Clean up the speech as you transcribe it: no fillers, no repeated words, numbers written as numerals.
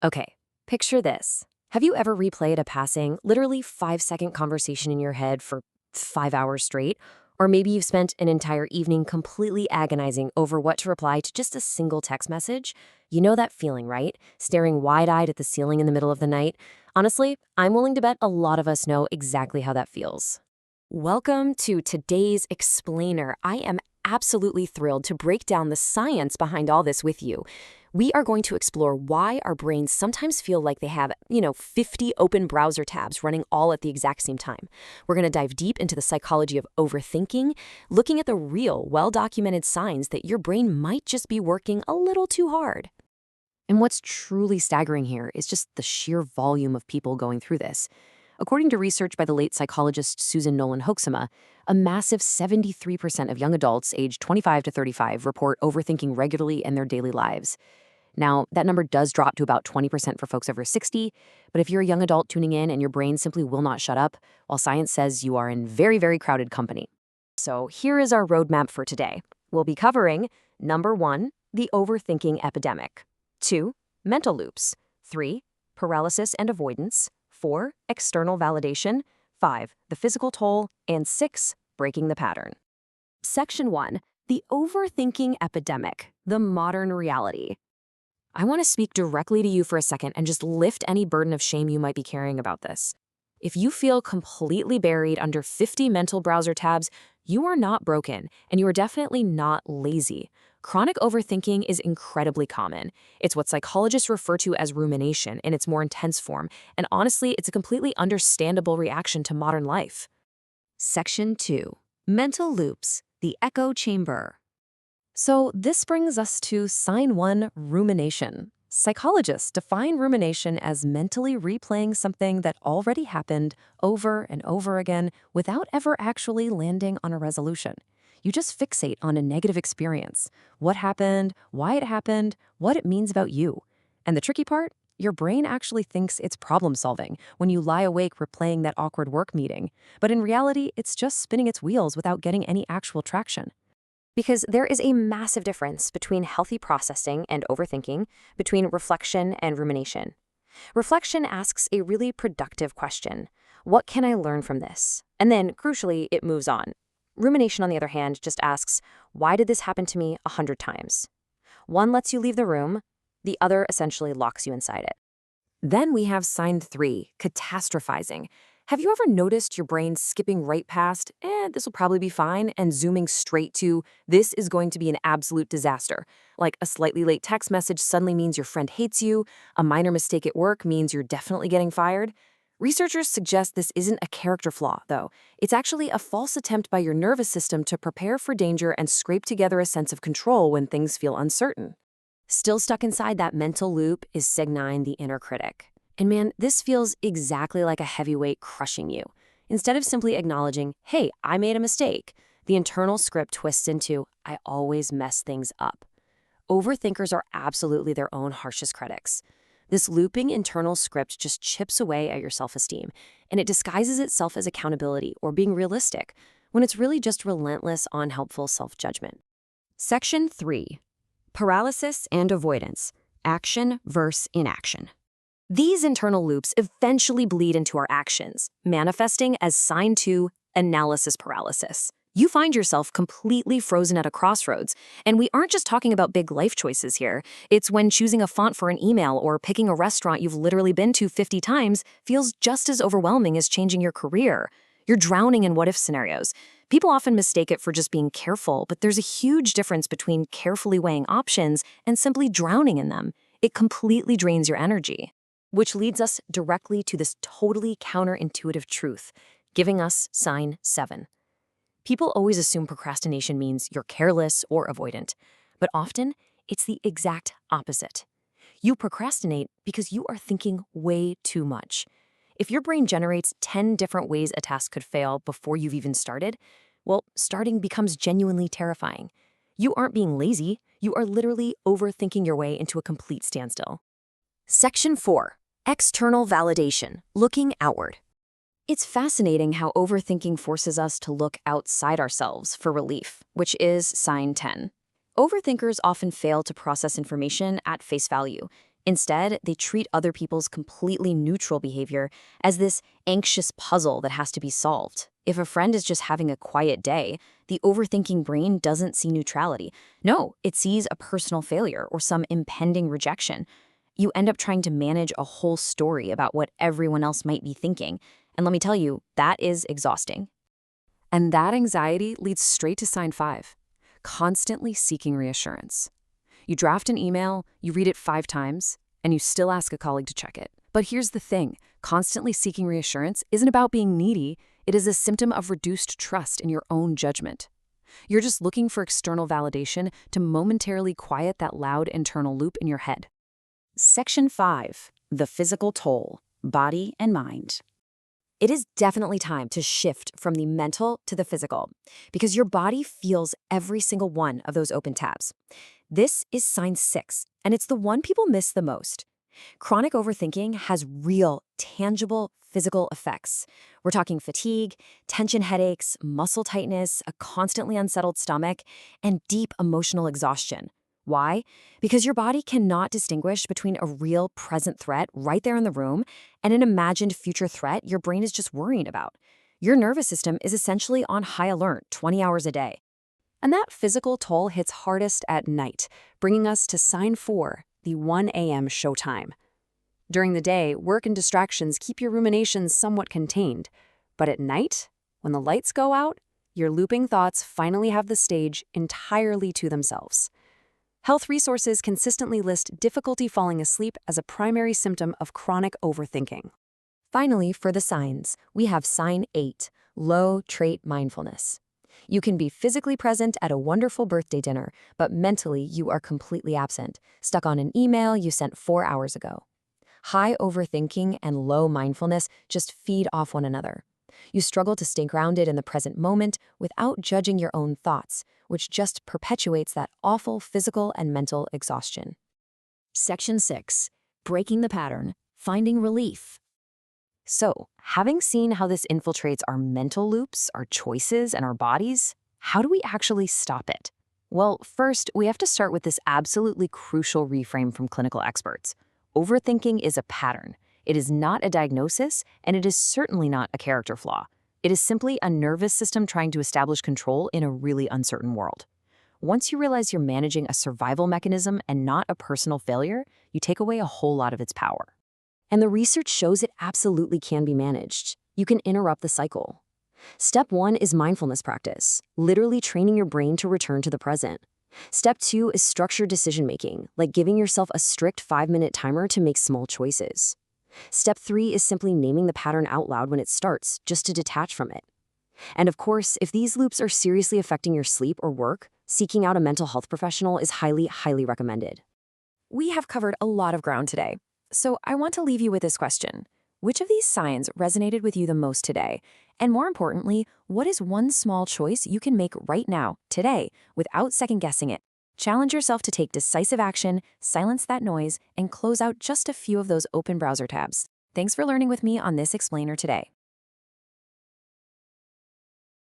Okay, picture this. Have you ever replayed a passing, literally 5-second conversation in your head for 5 hours straight? Or maybe you've spent an entire evening completely agonizing over what to reply to just a single text message? You know that feeling, right? Staring wide-eyed at the ceiling in the middle of the night? Honestly, I'm willing to bet a lot of us know exactly how that feels. Welcome to today's Explainer. I am absolutely thrilled to break down the science behind all this with you. We are going to explore why our brains sometimes feel like they have, 50 open browser tabs running all at the exact same time. We're going to dive deep into the psychology of overthinking, looking at the real, well-documented signs that your brain might just be working a little too hard. And what's truly staggering here is just the sheer volume of people going through this. According to research by the late psychologist Susan Nolan Hoeksema, a massive 73% of young adults aged 25 to 35 report overthinking regularly in their daily lives. Now, that number does drop to about 20% for folks over 60, but if you're a young adult tuning in and your brain simply will not shut up, well, science says you are in very, very crowded company. So here is our roadmap for today. We'll be covering number 1, the overthinking epidemic; 2, mental loops; 3, paralysis and avoidance; 4, external validation; 5, the physical toll; and 6, breaking the pattern. Section 1, the overthinking epidemic, the modern reality. I want to speak directly to you for a second and just lift any burden of shame you might be carrying about this. If you feel completely buried under 50 mental browser tabs, you are not broken, and you are definitely not lazy. Chronic overthinking is incredibly common. It's what psychologists refer to as rumination in its more intense form, and honestly, it's a completely understandable reaction to modern life. Section 2, mental loops, the echo chamber. So this brings us to sign 1, rumination. Psychologists define rumination as mentally replaying something that already happened over and over again without ever actually landing on a resolution. You just fixate on a negative experience, what happened, why it happened, what it means about you. And the tricky part? Your brain actually thinks it's problem solving when you lie awake replaying that awkward work meeting. But in reality, it's just spinning its wheels without getting any actual traction. Because there is a massive difference between healthy processing and overthinking, between reflection and rumination. Reflection asks a really productive question. What can I learn from this? And then, crucially, it moves on. Rumination, on the other hand, just asks, why did this happen to me 100 times? One lets you leave the room, the other essentially locks you inside it. Then we have sign 3, catastrophizing. Have you ever noticed your brain skipping right past, this will probably be fine, and zooming straight to, this is going to be an absolute disaster? Like a slightly late text message suddenly means your friend hates you, a minor mistake at work means you're definitely getting fired. Researchers suggest this isn't a character flaw, though. It's actually a false attempt by your nervous system to prepare for danger and scrape together a sense of control when things feel uncertain. Still stuck inside that mental loop is Sign, the inner critic. And man, this feels exactly like a heavyweight crushing you. Instead of simply acknowledging, hey, I made a mistake, the internal script twists into, I always mess things up. Overthinkers are absolutely their own harshest critics. This looping internal script just chips away at your self-esteem, and it disguises itself as accountability or being realistic, when it's really just relentless, unhelpful self-judgment. Section 3, paralysis and avoidance, action versus inaction. These internal loops eventually bleed into our actions, manifesting as sign 2, analysis paralysis. You find yourself completely frozen at a crossroads, and we aren't just talking about big life choices here. It's when choosing a font for an email or picking a restaurant you've literally been to 50 times feels just as overwhelming as changing your career. You're drowning in what-if scenarios. People often mistake it for just being careful, but there's a huge difference between carefully weighing options and simply drowning in them. It completely drains your energy. Which leads us directly to this totally counterintuitive truth, giving us sign 7. People always assume procrastination means you're careless or avoidant, but often it's the exact opposite. You procrastinate because you are thinking way too much. If your brain generates 10 different ways a task could fail before you've even started, well, starting becomes genuinely terrifying. You aren't being lazy, you are literally overthinking your way into a complete standstill. Section 4, external validation, looking outward. It's fascinating how overthinking forces us to look outside ourselves for relief, which is sign 10. Overthinkers often fail to process information at face value. Instead, they treat other people's completely neutral behavior as this anxious puzzle that has to be solved. If a friend is just having a quiet day, the overthinking brain doesn't see neutrality. No, it sees a personal failure or some impending rejection. You end up trying to manage a whole story about what everyone else might be thinking. And let me tell you, that is exhausting. And that anxiety leads straight to sign 5, constantly seeking reassurance. You draft an email, you read it 5 times, and you still ask a colleague to check it. But here's the thing, constantly seeking reassurance isn't about being needy, it is a symptom of reduced trust in your own judgment. You're just looking for external validation to momentarily quiet that loud internal loop in your head. Section 5. The physical toll, body and mind. It is definitely time to shift from the mental to the physical, because your body feels every single one of those open tabs. This is sign 6, and it's the one people miss the most. Chronic overthinking has real, tangible physical effects. We're talking fatigue, tension headaches, muscle tightness, a constantly unsettled stomach, and deep emotional exhaustion. Why? Because your body cannot distinguish between a real present threat right there in the room and an imagined future threat your brain is just worrying about. Your nervous system is essentially on high alert 20 hours a day. And that physical toll hits hardest at night, bringing us to sign 4, the 1 a.m. showtime. During the day, work and distractions keep your ruminations somewhat contained. But at night, when the lights go out, your looping thoughts finally have the stage entirely to themselves. Health resources consistently list difficulty falling asleep as a primary symptom of chronic overthinking. Finally, for the signs, we have sign 8, low trait mindfulness. You can be physically present at a wonderful birthday dinner, but mentally you are completely absent, stuck on an email you sent 4 hours ago. High overthinking and low mindfulness just feed off one another. You struggle to stay grounded in the present moment without judging your own thoughts, which just perpetuates that awful physical and mental exhaustion. Section 6. Breaking the pattern, finding relief. So, having seen how this infiltrates our mental loops, our choices, and our bodies, how do we actually stop it? Well, first, we have to start with this absolutely crucial reframe from clinical experts. Overthinking is a pattern. It is not a diagnosis, and it is certainly not a character flaw. It is simply a nervous system trying to establish control in a really uncertain world. Once you realize you're managing a survival mechanism and not a personal failure, you take away a whole lot of its power. And the research shows it absolutely can be managed. You can interrupt the cycle. Step 1 is mindfulness practice, literally training your brain to return to the present. Step 2 is structured decision-making, like giving yourself a strict 5-minute timer to make small choices. Step 3 is simply naming the pattern out loud when it starts, just to detach from it. And of course, if these loops are seriously affecting your sleep or work, seeking out a mental health professional is highly, highly recommended. We have covered a lot of ground today, so I want to leave you with this question. Which of these signs resonated with you the most today? And more importantly, what is one small choice you can make right now, today, without second-guessing it? Challenge yourself to take decisive action, silence that noise, and close out just a few of those open browser tabs. Thanks for learning with me on this explainer today.